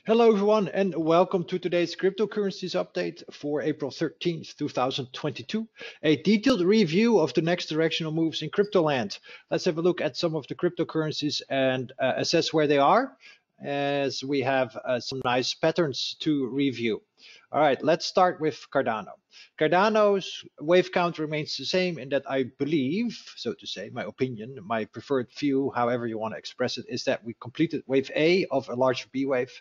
Hello everyone and welcome to today's cryptocurrencies update for April 13th, 2022. A detailed review of the next directional moves in crypto land. Let's have a look at some of the cryptocurrencies and assess where they are, as we have some nice patterns to review. All right, let's start with Cardano. Cardano's wave count remains the same in that I believe, so to say, my opinion, my preferred view, however you want to express it, is that we completed wave A of a large B wave.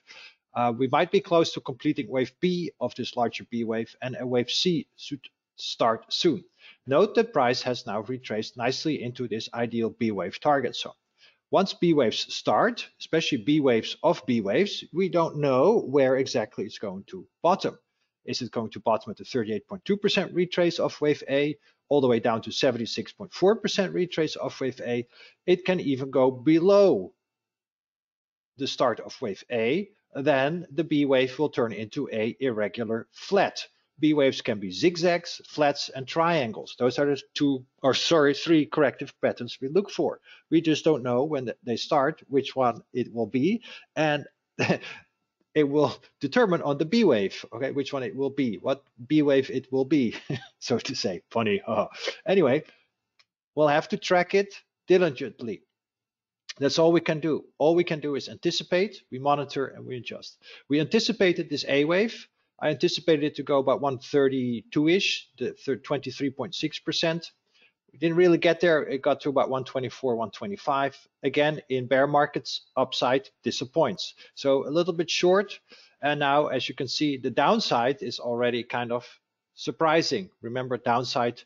We might be close to completing wave B of this larger B wave, and a wave C should start soon. Note that price has now retraced nicely into this ideal B wave target zone. Once B waves start, especially B waves of B waves, we don't know where exactly it's going to bottom. Is it going to bottom at the 38.2% retrace of wave A, all the way down to 76.4% retrace of wave A? It can even go below the start of wave A, then the B wave will turn into a irregular flat. B waves can be zigzags, flats, and triangles. Those are the three corrective patterns we look for. We just don't know when they start which one it will be, and it will determine on the B wave, okay, which one it will be, what B wave it will be, so to say. Funny. Anyway, we'll have to track it diligently. That's all we can do. All we can do is anticipate, we monitor, and we adjust. We anticipated this A wave. I anticipated it to go about 132-ish, the 23.6%. We didn't really get there. It got to about 124, 125. Again, in bear markets, upside disappoints. So a little bit short. And now, as you can see, the downside is already kind of surprising. Remember, downside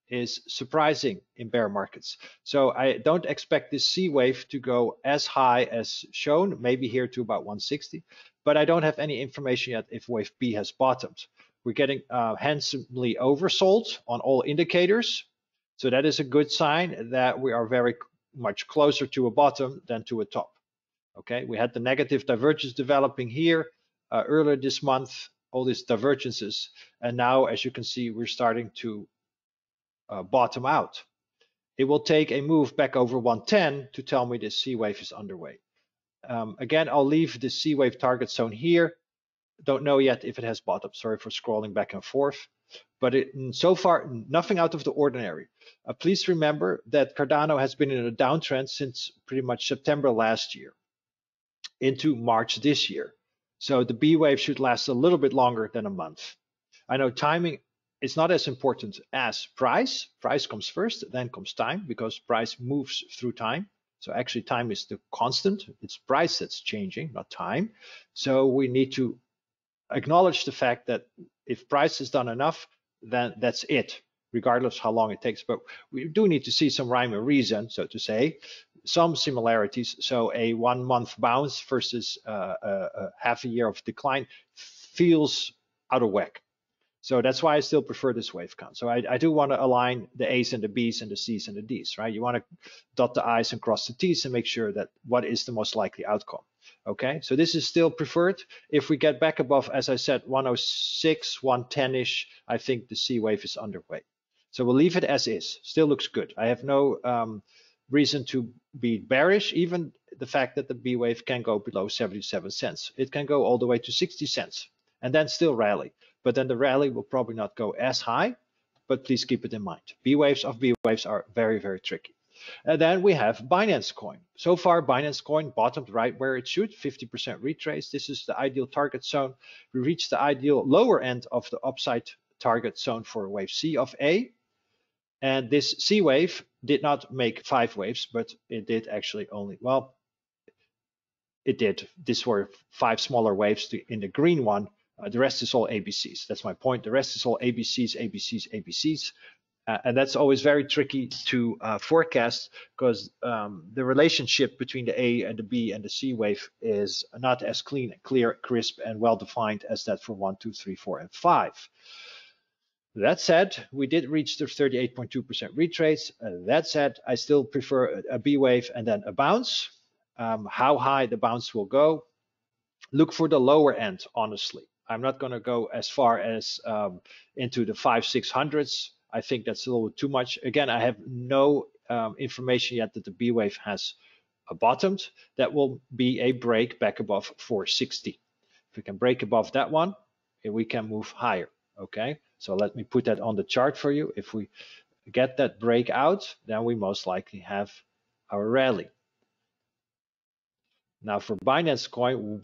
is surprising in bear markets. So I don't expect this C wave to go as high as shown, maybe here to about 160, but I don't have any information yet if wave B has bottomed. We're getting handsomely oversold on all indicators. So that is a good sign that we are very much closer to a bottom than to a top. Okay, we had the negative divergence developing here earlier this month, all these divergences. And now, as you can see, we're starting to bottom out. It will take a move back over 110 to tell me this C wave is underway. Again, I'll leave the C wave target zone here. Don't know yet if it has bottomed. Sorry for scrolling back and forth. But so far, nothing out of the ordinary. Please remember that Cardano has been in a downtrend since pretty much September last year into March this year. So the B wave should last a little bit longer than a month. I know timing is not as important as price. Price comes first, then comes time, because price moves through time. So actually time is the constant. It's price that's changing, not time. So we need to acknowledge the fact that if price is done enough, then that's it, regardless how long it takes. But we do need to see some rhyme or reason, so to say, some similarities. So a 1 month bounce versus half a year of decline feels out of whack. So that's why I still prefer this wave count. So I do want to align the A's and the B's and the C's and the D's, right? You want to dot the I's and cross the T's and make sure that what is the most likely outcome. Okay, so this is still preferred. If we get back above, as I said, 106, 110-ish, I think the C wave is underway. So we'll leave it as is. Still looks good. I have no reason to be bearish, even the fact that the B wave can go below 77 cents. It can go all the way to 60 cents and then still rally. But then the rally will probably not go as high, but please keep it in mind. B waves of B waves are very, very tricky. And then we have BinanceCoin. So far, BinanceCoin bottomed right where it should, 50% retrace. This is the ideal target zone. We reached the ideal lower end of the upside target zone for wave C of A. And this C wave did not make 5 waves, but it did actually only, well, it did. These were 5 smaller waves in the green one. The rest is all ABCs. That's my point. The rest is all ABCs, ABCs, ABCs. And that's always very tricky to forecast, because the relationship between the A and the B and the C wave is not as clean, clear, crisp, and well-defined as that for 1, 2, 3, 4, and 5. That said, we did reach the 38.2% retrace. That said, I still prefer a B wave and then a bounce. How high the bounce will go, look for the lower end, honestly. I'm not going to go as far as into the 500-600s. I think that's a little too much. Again, I have no information yet that the B wave has bottomed. That will be a break back above 460. If we can break above that one, we can move higher. Okay, so let me put that on the chart for you. If we get that breakout, then we most likely have our rally. Now for BinanceCoin,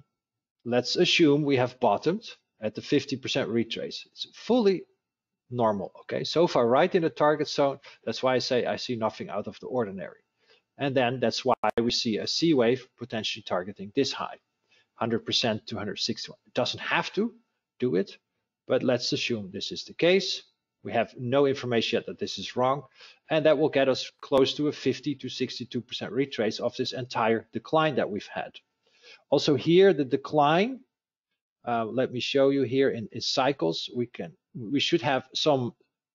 let's assume we have bottomed at the 50% retrace. It's fully normal. Okay, so far right in the target zone. That's why I say I see nothing out of the ordinary. And then that's why we see a C wave potentially targeting this high, 100% to 161. It doesn't have to do it, but let's assume this is the case. We have no information yet that this is wrong, and that will get us close to a 50 to 62% retrace of this entire decline that we've had. Also here, the decline, let me show you here in cycles, we should have some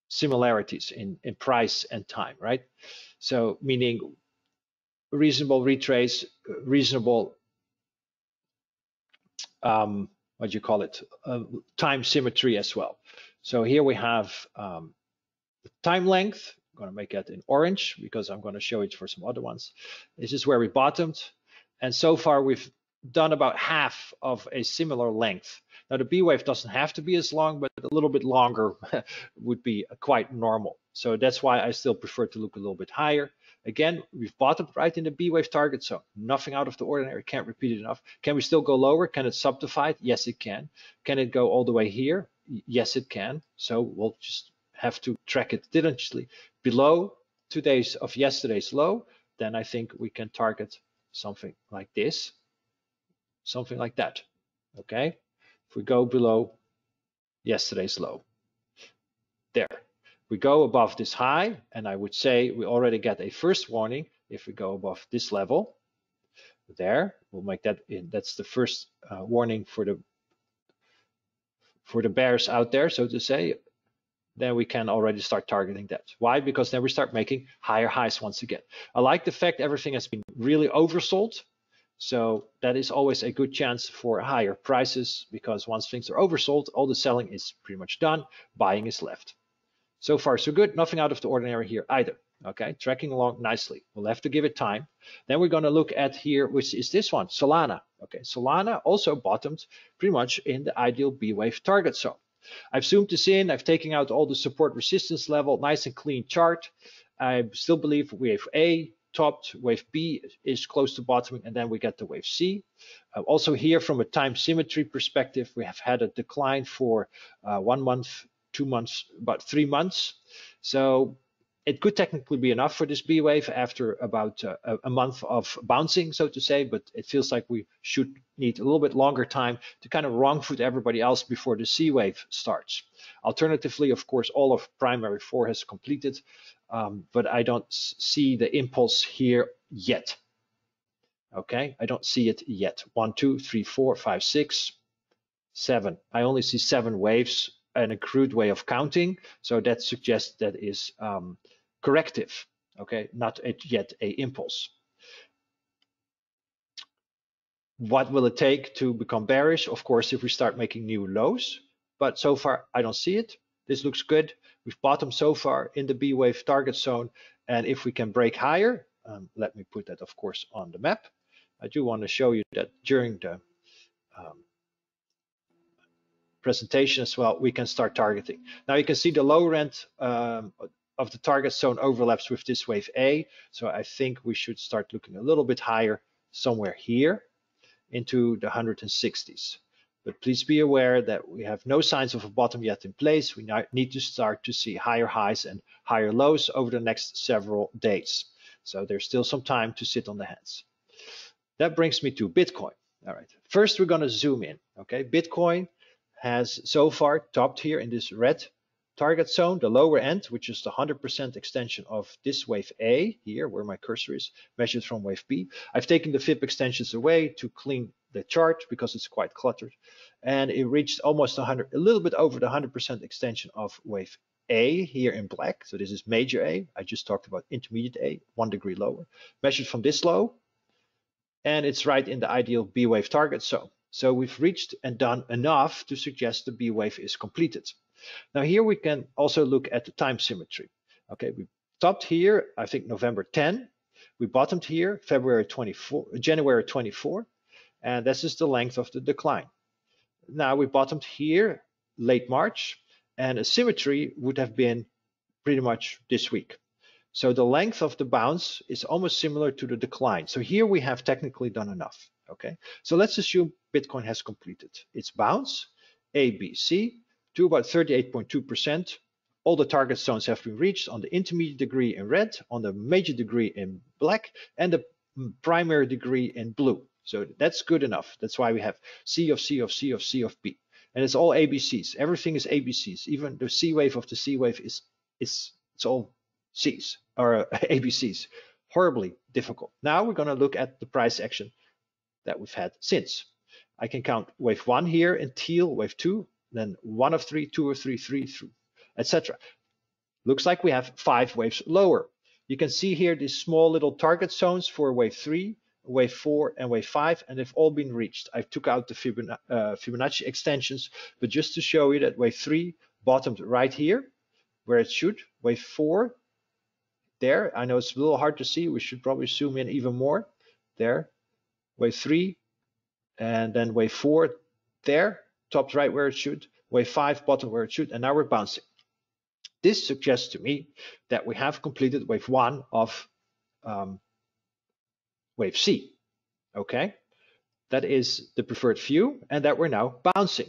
similarities in price and time, right? So meaning reasonable retrace, reasonable what do you call it, time symmetry as well. So here we have the time length. I'm going to make that in orange because I'm going to show it for some other ones. This is where we bottomed, and so far we've done about half of a similar length. Now the B wave doesn't have to be as long, but a little bit longer would be quite normal. So that's why I still prefer to look a little bit higher. Again, we've bottomed right in the B wave target zone. Nothing out of the ordinary, can't repeat it enough. Can we still go lower? Can it subdivide? Yes, it can. Can it go all the way here? Yes, it can. So we'll just have to track it diligently. Below yesterday's low, then I think we can target something like this, something like that. Okay, if we go below yesterday's low, there. We go above this high, and I would say we already get a first warning if we go above this level. There, we'll make that in. That's the first warning for the bears out there, so to say. Then we can already start targeting that. Why? Because then we start making higher highs once again. I like the fact everything has been really oversold. So that is always a good chance for higher prices, because once things are oversold, all the selling is pretty much done. Buying is left. So far, so good. Nothing out of the ordinary here either. Okay, tracking along nicely. We'll have to give it time. Then we're going to look at here, which is this one, Solana. Okay, Solana also bottomed pretty much in the ideal B wave target zone. I've zoomed this in. I've taken out all the support resistance level, nice and clean chart. I still believe wave A topped, wave B is close to bottoming, and then we get to wave C. Also here from a time symmetry perspective, we have had a decline for 1 month, 2 months, about 3 months. So it could technically be enough for this B wave after about a month of bouncing, so to say, but it feels like we should need a little bit longer time to kind of wrong foot everybody else before the C wave starts. Alternatively, of course, all of primary 4 has completed, but I don't see the impulse here yet. Okay, I don't see it yet. 1, 2, 3, 4, 5, 6, 7. I only see 7 waves, an accrued way of counting, so that suggests that is corrective, okay, not yet a impulse. What will it take to become bearish? Of course, if we start making new lows, but so far I don't see it. This looks good. We've bottomed so far in the B wave target zone, and if we can break higher, let me put that of course on the map. I do want to show you that during the presentation as well, we can start targeting. Now you can see the lower end of the target zone overlaps with this wave A, so I think we should start looking a little bit higher somewhere here into the 160s. But please be aware that we have no signs of a bottom yet in place. We need to start to see higher highs and higher lows over the next several days. So there's still some time to sit on the hands. That brings me to Bitcoin. All right, first we're going to zoom in. Okay, Bitcoin has so far topped here in this red target zone, the lower end, which is the 100% extension of this wave A here, where my cursor is, measured from wave B. I've taken the fib extensions away to clean the chart because it's quite cluttered, and it reached almost 100, a little bit over the 100% extension of wave A here in black. So this is major A. I just talked about intermediate A, 1 degree lower, measured from this low, and it's right in the ideal B wave target zone. So we've reached and done enough to suggest the B wave is completed. Now here we can also look at the time symmetry. Okay, we topped here, I think November 10. We bottomed here January 24, and this is the length of the decline. Now we bottomed here late March, and a symmetry would have been pretty much this week. So the length of the bounce is almost similar to the decline. So here we have technically done enough. Okay, so let's assume Bitcoin has completed its bounce, A, B, C, to about 38.2%. All the target zones have been reached on the intermediate degree in red, on the major degree in black, and the primary degree in blue. So that's good enough. That's why we have C of C of C of C of B. And it's all ABCs. Everything is ABCs. Even the C wave of the C wave is it's all C's or ABCs. Horribly difficult. Now we're going to look at the price action that we've had since. I can count wave 1 here in teal, wave 2, then 1 of 3, 2 of 3, 3 through, etc. Looks like we have 5 waves lower. You can see here these small little target zones for wave 3, wave 4, and wave 5, and they've all been reached. I took out the Fibonacci extensions, but just to show you that wave 3 bottomed right here, where it should. Wave 4, there. I know it's a little hard to see. We should probably zoom in even more. There. Wave 3, and then wave 4, there. Topped right where it should. Wave 5, bottom where it should, and now we're bouncing. This suggests to me that we have completed wave 1 of wave C. Okay, that is the preferred view, and that we're now bouncing.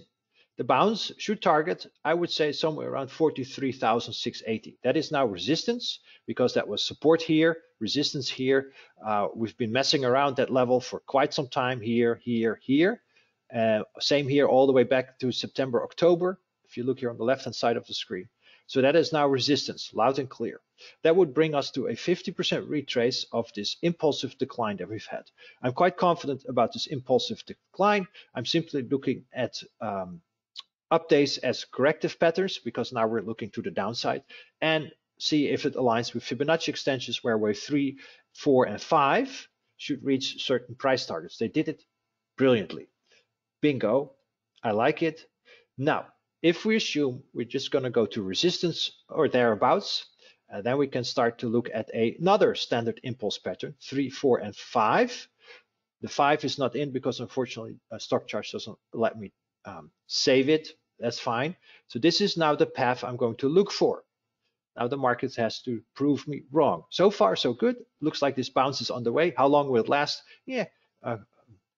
The bounce should target, I would say, somewhere around 43,680. That is now resistance, because that was support here, resistance here. We've been messing around that level for quite some time here, here, here. Same here all the way back to September, October, if you look here on the left-hand side of the screen. So that is now resistance, loud and clear. That would bring us to a 50% retrace of this impulsive decline that we've had. I'm quite confident about this impulsive decline. I'm simply looking at updates as corrective patterns, because now we're looking to the downside, and see if it aligns with Fibonacci extensions where wave 3, 4, and 5 should reach certain price targets. They did it brilliantly. Bingo. I like it. Now, if we assume we're just going to go to resistance or thereabouts, then we can start to look at another standard impulse pattern, 3, 4, and 5. The 5 is not in because unfortunately stock charts doesn't let me save it. That's fine. So this is now the path I'm going to look for. Now the market has to prove me wrong. So far, so good. Looks like this bounce is on the way. How long will it last? Yeah, a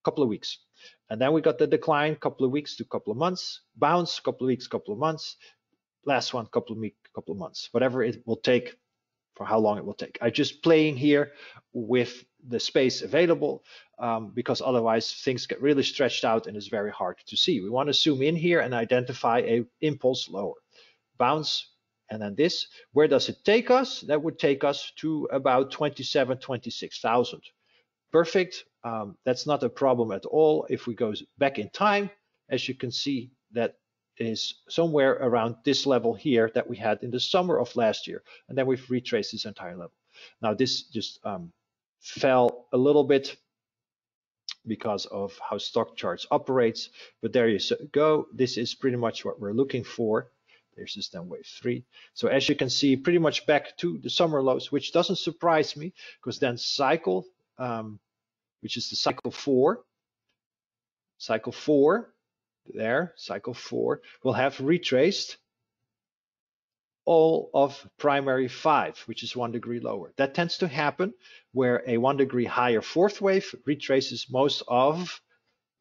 couple of weeks. And then we got the decline, couple of weeks to couple of months. Bounce, couple of weeks, couple of months. Last one, couple of weeks, couple of months. Whatever it will take, for how long it will take. I'm just playing here with the space available because otherwise things get really stretched out and it's very hard to see. We want to zoom in here and identify a impulse lower. Bounce, and then this. Where does it take us? That would take us to about 27, 26,000. Perfect. That's not a problem at all. If we go back in time, as you can see, that is somewhere around this level here that we had in the summer of last year. And then we've retraced this entire level. Now this just fell a little bit because of how stock charts operates, but there you go. This is pretty much what we're looking for. There's this then wave 3. So as you can see, pretty much back to the summer lows, which doesn't surprise me, because then cycle, which is the cycle 4, there, cycle 4, will have retraced all of primary 5, which is 1 degree lower. That tends to happen where a 1 degree higher 4th wave retraces most of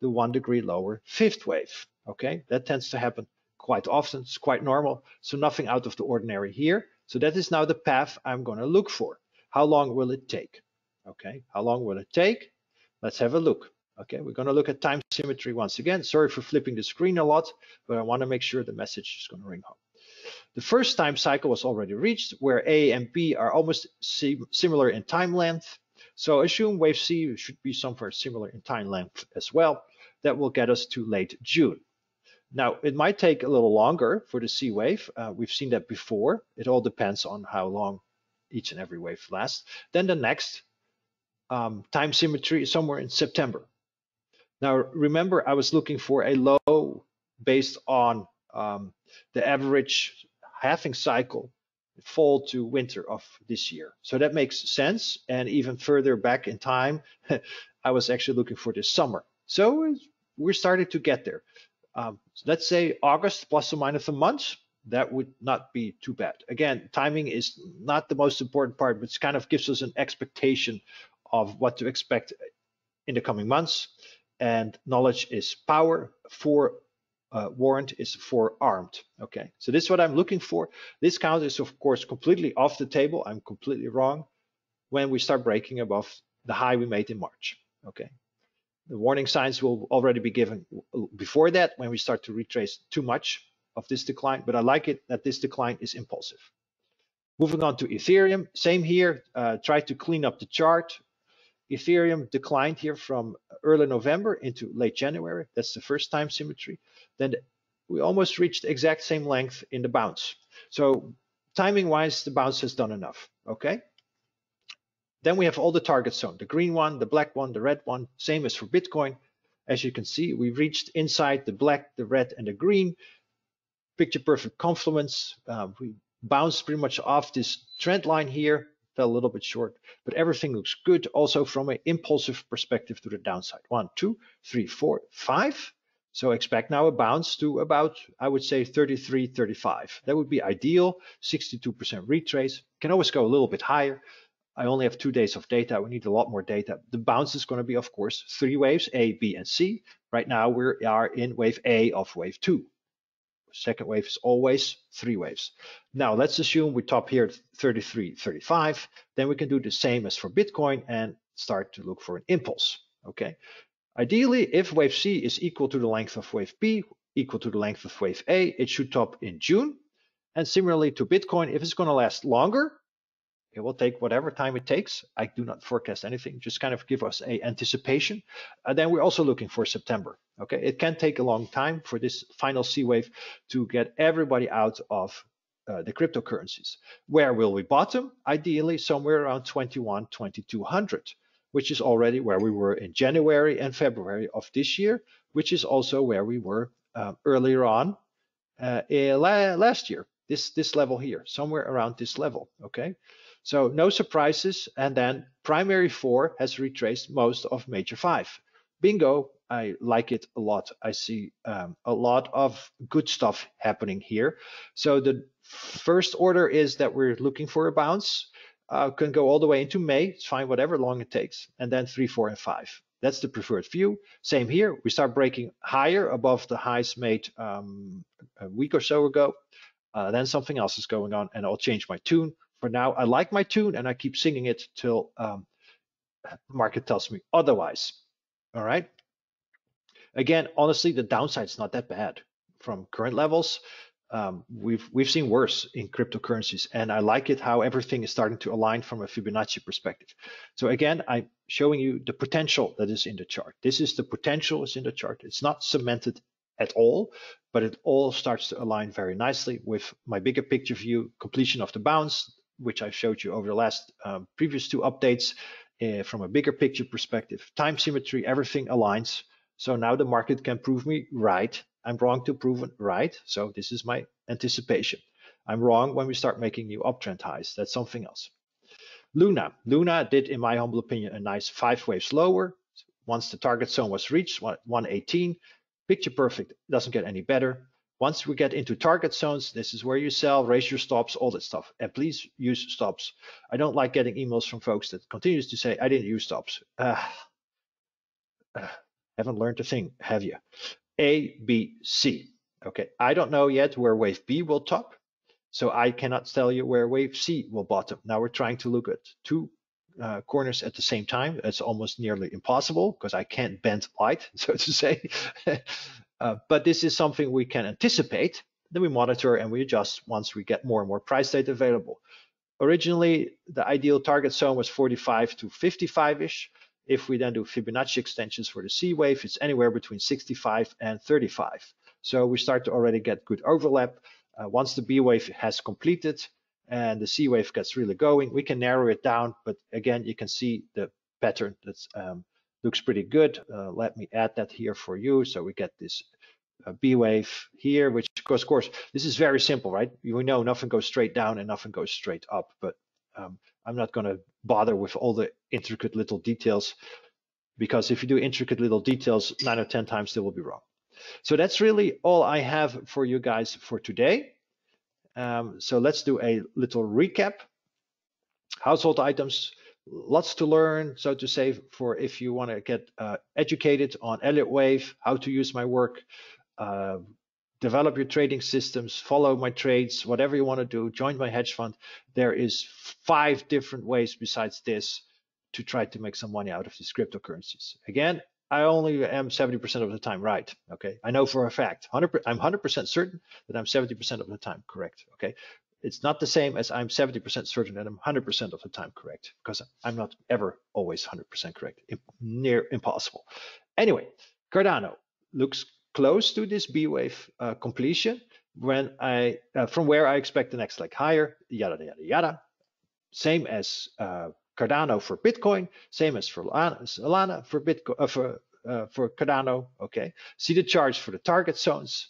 the 1 degree lower 5th wave. Okay, that tends to happen quite often. It's quite normal. So nothing out of the ordinary here. So that is now the path I'm going to look for. How long will it take? Okay, how long will it take? Let's have a look. Okay, we're going to look at time symmetry once again. Sorry for flipping the screen a lot, but I want to make sure the message is going to ring home. The first time cycle was already reached, where A and B are almost similar in time length. So assume wave C should be somewhere similar in time length as well. That will get us to late June. Now, it might take a little longer for the C wave. We've seen that before. It all depends on how long each and every wave lasts. Then the next time symmetry is somewhere in September. Now, remember, I was looking for a low based on the average halving cycle fall to winter of this year. So that makes sense. And even further back in time, I was actually looking for this summer. So we're starting to get there. let's say August plus or minus a month, that would not be too bad. Again, timing is not the most important part, but it kind of gives us an expectation of what to expect in the coming months. And knowledge is power. Warrant is forearmed. Okay, so this is what I'm looking for. This count is of course completely off the table. I'm completely wrong when we start breaking above the high we made in March. Okay, the warning signs will already be given before that when we start to retrace too much of this decline, but I like it that this decline is impulsive. Moving on to Ethereum, same here. Try to clean up the chart. Ethereum declined here from early November into late January. That's the first time symmetry. Then we almost reached the exact same length in the bounce. So timing wise, the bounce has done enough. Okay. Then we have all the target zone, the green one, the black one, the red one, same as for Bitcoin. As you can see, we reached inside the black, the red, and the green. Picture perfect confluence. We bounced pretty much off this trend line here, fell a little bit short, but everything looks good also from an impulsive perspective to the downside. 1, 2, 3, 4, 5. So expect now a bounce to about, I would say 33, 35. That would be ideal. 62% retrace. Can always go a little bit higher. I only have 2 days of data. We need a lot more data. The bounce is going to be, of course, 3 waves, A, B, and C. Right now we are in wave A of wave 2. Second wave is always 3 waves. Now let's assume we top here at 33, 35. Then we can do the same as for Bitcoin and start to look for an impulse. Okay. Ideally, if wave C is equal to the length of wave B, equal to the length of wave A, it should top in June. And similarly to Bitcoin, if it's going to last longer, it will take whatever time it takes. I do not forecast anything, just kind of give us a anticipation. Then we're also looking for September. Okay, it can take a long time for this final C wave to get everybody out of the cryptocurrencies. Where will we bottom? Ideally, somewhere around 21, 2200, which is already where we were in January and February of this year, which is also where we were earlier on last year. This level here, somewhere around this level. Okay. So no surprises, and then primary 4 has retraced most of major 5. Bingo, I like it a lot. I see a lot of good stuff happening here. So the first order is that we're looking for a bounce. Can go all the way into May. It's fine, whatever long it takes. And then 3, 4, and 5. That's the preferred view. Same here. We start breaking higher above the highs made a week or so ago. Then something else is going on, and I'll change my tune. For now, I like my tune, and I keep singing it till the market tells me otherwise. All right. Again, honestly, the downside is not that bad from current levels. We've seen worse in cryptocurrencies, and I like it how everything is starting to align from a Fibonacci perspective. So again, I'm showing you the potential that is in the chart. This is the potential is in the chart. It's not cemented at all, but it all starts to align very nicely with my bigger picture view, completion of the bounce, which I showed you over the last previous 2 updates from a bigger picture perspective. Time symmetry, everything aligns. So now the market can prove me right. I'm wrong to prove it right. So this is my anticipation. I'm wrong when we start making new uptrend highs. That's something else. Luna did, in my humble opinion, a nice 5 waves lower. Once the target zone was reached, 118, picture perfect, doesn't get any better. Once we get into target zones, this is where you sell, raise your stops, all that stuff. And please use stops. I don't like getting emails from folks that continues to say, I didn't use stops. Haven't learned a thing, have you? A, B, C. Okay, I don't know yet where wave B will top. So I cannot tell you where wave C will bottom. Now we're trying to look at 2 corners at the same time. It's almost nearly impossible because I can't bend light, so to say. But this is something we can anticipate. Then we monitor and we adjust once we get more and more price data available. Originally, the ideal target zone was 45 to 55-ish. If we then do Fibonacci extensions for the C wave, it's anywhere between 65 and 35. So we start to already get good overlap. Once the B wave has completed and the C wave gets really going, we can narrow it down. But again, you can see the pattern that looks pretty good. Let me add that here for you. So we get this B wave here, which of course, this is very simple, right? We know nothing goes straight down and nothing goes straight up, but I'm not going to bother with all the intricate little details, because if you do intricate little details, 9 or 10 times they will be wrong. So that's really all I have for you guys for today. So let's do a little recap. Household items, lots to learn, so to say, for if you want to get educated on Elliott Wave, how to use my work, develop your trading systems, follow my trades, whatever you want to do, join my hedge fund. There is 5 different ways besides this to try to make some money out of these cryptocurrencies. Again, I only am 70% of the time right. Okay, I know for a fact, I'm 100% certain that I'm 70% of the time correct. Okay, it's not the same as I'm 70% certain that I'm 100% of the time correct, because I'm not ever always 100% correct. Near impossible. Anyway, Cardano looks close to this B wave completion when from where I expect the next leg higher. Yada yada yada. Same as Cardano for Bitcoin, same as for Solana for Bitcoin for Cardano. Okay, see the charts for the target zones.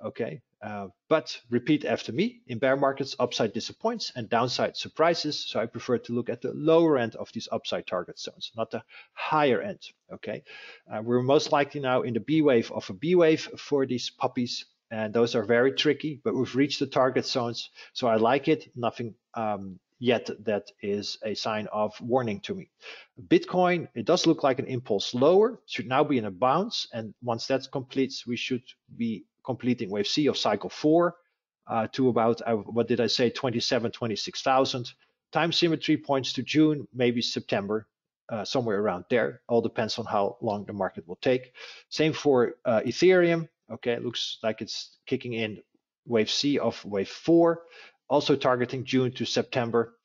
Okay, but repeat after me. In bear markets, upside disappoints and downside surprises. So I prefer to look at the lower end of these upside target zones, not the higher end. Okay, we're most likely now in the B wave of a B wave for these puppies, and those are very tricky. But we've reached the target zones, so I like it. Nothing yet that is a sign of warning to me. Bitcoin, it does look like an impulse lower, should now be in a bounce, and once that completes, we should be completing wave C of cycle 4 to about, what did I say, 26,000. Time symmetry points to June, maybe September, somewhere around there. All depends on how long the market will take. Same for Ethereum. Okay, it looks like it's kicking in wave C of wave 4. Also targeting June to September.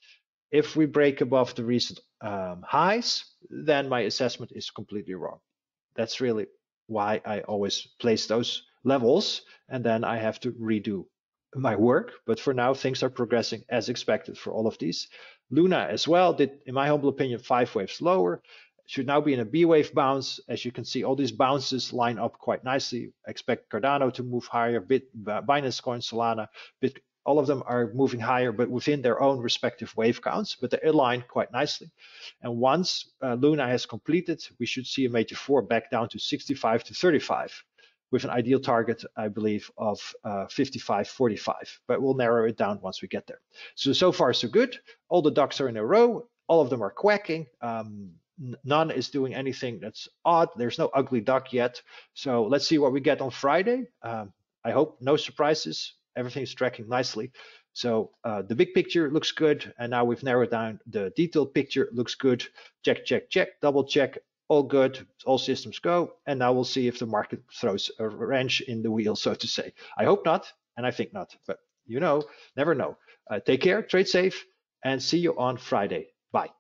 If we break above the recent highs, then my assessment is completely wrong. That's really why I always place those levels, and then I have to redo my work. But for now, things are progressing as expected for all of these. Luna as well did, in my humble opinion, 5 waves lower. Should now be in a B wave bounce. As you can see, all these bounces line up quite nicely. I expect Cardano to move higher, BinanceCoin, Solana, all of them are moving higher, but within their own respective wave counts, but they align quite nicely. And once Luna has completed, we should see a major 4 back down to 65 to 35, with an ideal target, I believe, of 55.45. But we'll narrow it down once we get there. So far, so good. All the ducks are in a row. All of them are quacking. None is doing anything that's odd. There's no ugly duck yet. So let's see what we get on Friday. I hope no surprises. Everything's tracking nicely. So the big picture looks good. And now we've narrowed down the detailed picture. Looks good. Check, check, check, double check. All good. All systems go. And now we'll see if the market throws a wrench in the wheel, so to say. I hope not. And I think not. But you know, never know. Take care, trade safe, and see you on Friday. Bye.